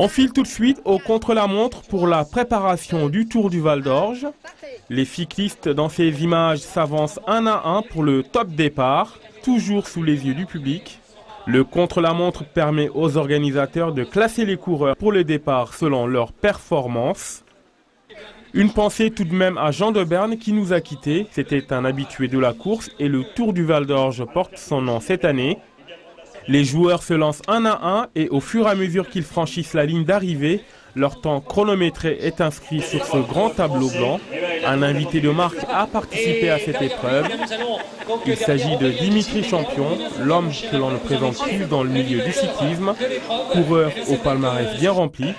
On file tout de suite au contre-la-montre pour la préparation du Tour du Val d'Orge. Les cyclistes dans ces images s'avancent un à un pour le top départ, toujours sous les yeux du public. Le contre-la-montre permet aux organisateurs de classer les coureurs pour le départ selon leur performance. Une pensée tout de même à Jean de Berne qui nous a quittés. C'était un habitué de la course et le Tour du Val d'Orge porte son nom cette année. Les joueurs se lancent un à un et au fur et à mesure qu'ils franchissent la ligne d'arrivée, leur temps chronométré est inscrit sur ce grand tableau blanc. Un invité de marque a participé à cette épreuve. Il s'agit de Dimitri Champion, l'homme que l'on ne présente plus dans le milieu du cyclisme, coureur au palmarès bien rempli.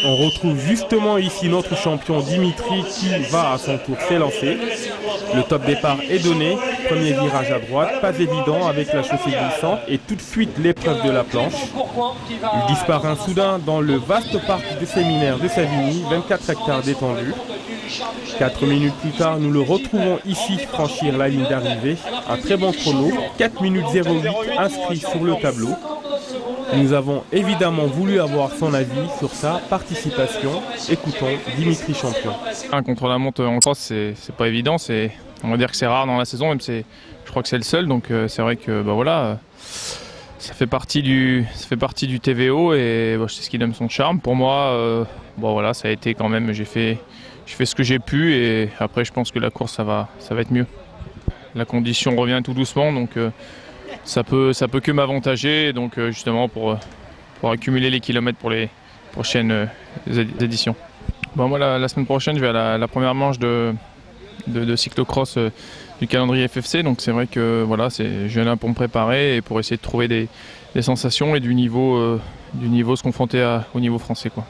On retrouve justement ici notre champion Dimitri qui va à son tour s'élancer. Le top départ est donné, premier virage à droite, pas évident avec la chaussée glissante et tout de suite l'épreuve de la planche. Il disparaît soudain dans le vaste parc de séminaire de Savigny, 24 hectares d'étendue. 4 minutes plus tard, nous le retrouvons ici franchir la ligne d'arrivée. Un très bon chrono, 4 minutes 08 inscrit sur le tableau. Nous avons évidemment voulu avoir son avis sur sa participation. Écoutons Dimitri Champion. Un contre-la-montre en cross, c'est pas évident. On va dire que c'est rare dans la saison, même je crois que c'est le seul. Donc c'est vrai que voilà, ça fait partie du TVO et c'est ce qui donne son charme. Pour moi, voilà, ça a été quand même. J'ai fait ce que j'ai pu et après je pense que la course ça va être mieux. La condition revient tout doucement, donc ça peut que m'avantager, donc justement pour accumuler les kilomètres pour les prochaines éditions. Moi la semaine prochaine je vais à la première manche de cyclocross du calendrier FFC, donc c'est vrai que voilà, je viens là pour me préparer et pour essayer de trouver des sensations et du niveau se confronter au niveau français, quoi.